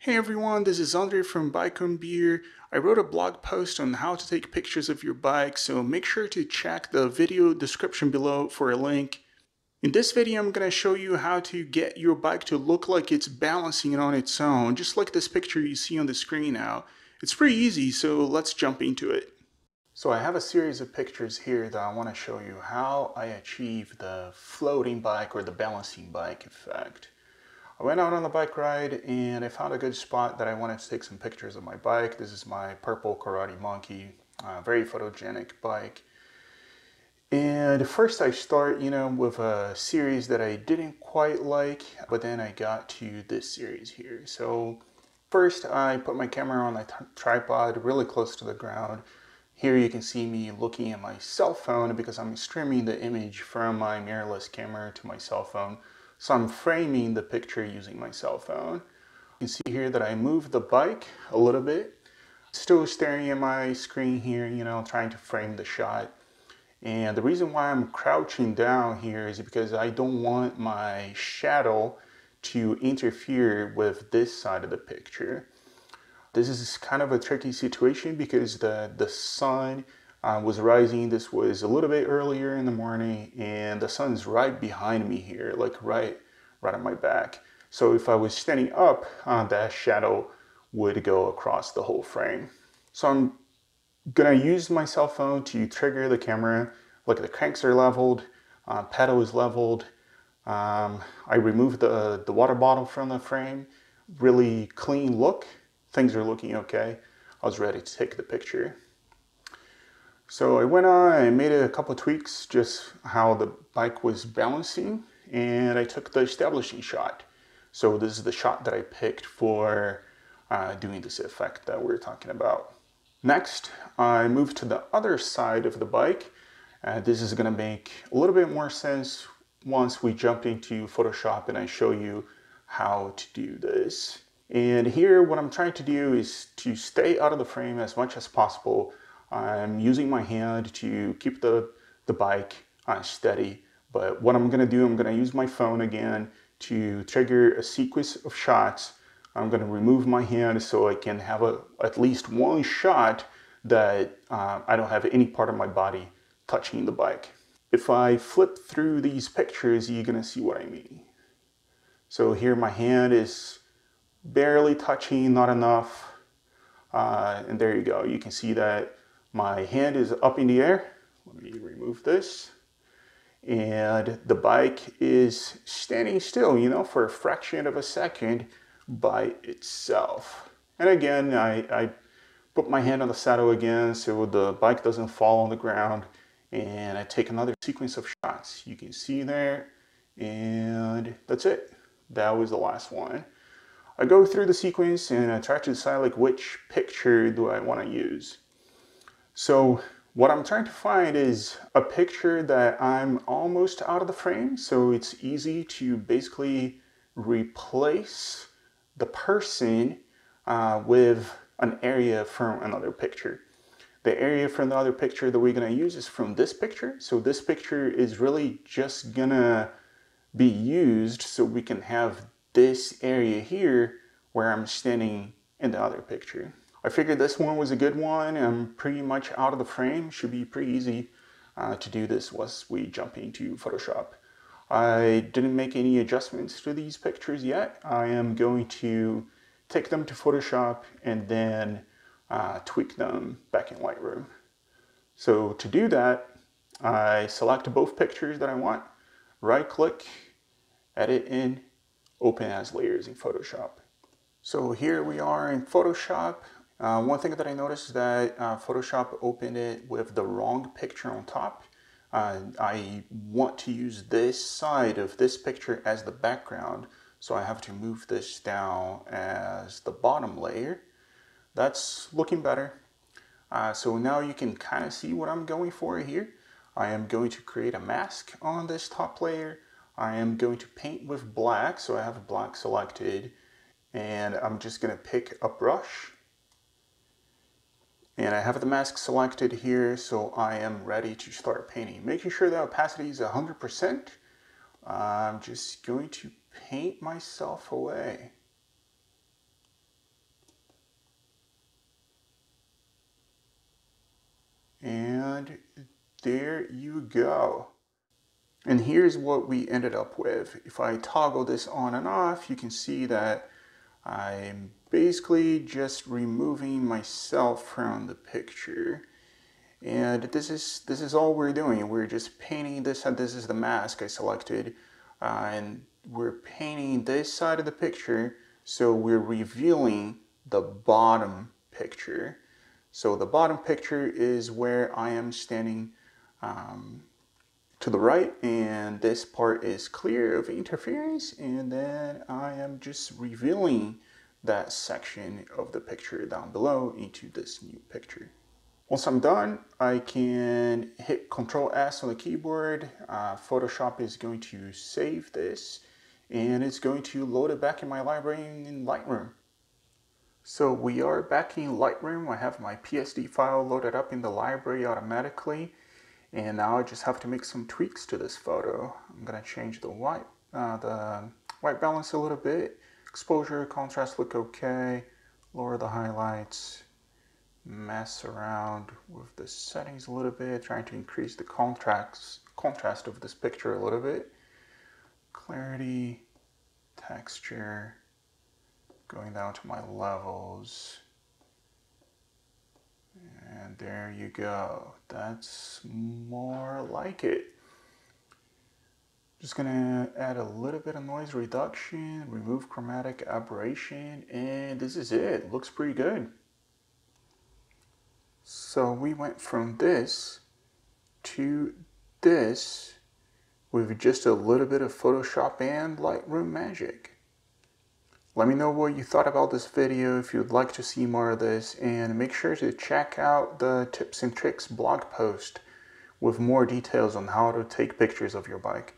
Hey everyone, this is Andre from Bike on Beer. I wrote a blog post on how to take pictures of your bike, so make sure to check the video description below for a link. In this video, I'm going to show you how to get your bike to look like it's balancing on its own, just like this picture you see on the screen now. It's pretty easy, so let's jump into it. So I have a series of pictures here that I want to show you how I achieve the floating bike or the balancing bike effect. I went out on a bike ride and I found a good spot that I wanted to take some pictures of my bike. This is my purple Karate Monkey, very photogenic bike. And first I start, with a series that I didn't quite like, but then I got to this series here. So first I put my camera on the tripod really close to the ground. Here you can see me looking at my cell phone because I'm streaming the image from my mirrorless camera to my cell phone. So I'm framing the picture using my cell phone. You can see here that I moved the bike a little bit. Still staring at my screen here, trying to frame the shot. And the reason why I'm crouching down here is because I don't want my shadow to interfere with this side of the picture. This is kind of a tricky situation because the sun was rising. This was a little bit earlier in the morning and the sun's right behind me here, like right on my back. So if I was standing up, that shadow would go across the whole frame. So I'm gonna use my cell phone to trigger the camera. Look, the cranks are leveled, pedal is leveled. I removed the water bottle from the frame. Really clean look. Things are looking okay. I was ready to take the picture. So I went on and made a couple of tweaks, just how the bike was balancing, and I took the establishing shot. So this is the shot that I picked for doing this effect that we're talking about. Next, I moved to the other side of the bike. This is gonna make a little bit more sense once we jump into Photoshop and I show you how to do this. And here what I'm trying to do is to stay out of the frame as much as possible. I'm using my hand to keep the bike steady. But what I'm gonna do, I'm gonna use my phone again to trigger a sequence of shots. I'm gonna remove my hand so I can have at least one shot that I don't have any part of my body touching the bike. If I flip through these pictures, you're gonna see what I mean. So here my hand is barely touching, not enough. And there you go. You can see that my hand is up in the air. Let me remove this. And the bike is standing still, for a fraction of a second by itself. And again, I put my hand on the saddle again so the bike doesn't fall on the ground. And I take another sequence of shots. You can see there. And that's it. That was the last one. I go through the sequence and I try to decide like which picture do I want to use. So what I'm trying to find is a picture that I'm almost out of the frame, so it's easy to basically replace the person with an area from another picture. The area from the other picture that we're going to use is from this picture. So this picture is really just gonna be used so we can have this area here where I'm standing in the other picture. I figured this one was a good one. I'm pretty much out of the frame. Should be pretty easy to do this once we jump into Photoshop. I didn't make any adjustments to these pictures yet. I am going to take them to Photoshop and then tweak them back in Lightroom. So to do that, I select both pictures that I want, right click, edit in, open as layers in Photoshop. So here we are in Photoshop. One thing that I noticed is that Photoshop opened it with the wrong picture on top. I want to use this side of this picture as the background, so I have to move this down as the bottom layer. That's looking better. So now you can kind of see what I'm going for here. I am going to create a mask on this top layer. I am going to paint with black, so I have black selected, and I'm just going to pick a brush. And I have the mask selected here, so I am ready to start painting. Making sure the opacity is 100%. I'm just going to paint myself away. there you go. And here's what we ended up with. If I toggle this on and off, you can see that I'm basically just removing myself from the picture. And this is all we're doing. We're just painting this, and this is the mask I selected. And we're painting this side of the picture, so we're revealing the bottom picture. So the bottom picture is where I am standing to the right, and this part is clear of interference, and then I am just revealing that section of the picture down below into this new picture. Once I'm done, I can hit Ctrl S on the keyboard. Photoshop is going to save this, and it's going to load it back in my library in Lightroom. So we are back in Lightroom. I have my PSD file loaded up in the library automatically. And now I just have to make some tweaks to this photo. I'm gonna change the white balance a little bit. Exposure, contrast look okay. Lower the highlights. Mess around with the settings a little bit, trying to increase the contrast of this picture a little bit. Clarity, texture, going down to my levels. And there you go. That's more like it. Just gonna add a little bit of noise reduction, remove chromatic aberration, and this is it. Looks pretty good. So we went from this to this with just a little bit of Photoshop and Lightroom magic. Let me know what you thought about this video, if you'd like to see more of this, and make sure to check out the tips and tricks blog post with more details on how to take pictures of your bike.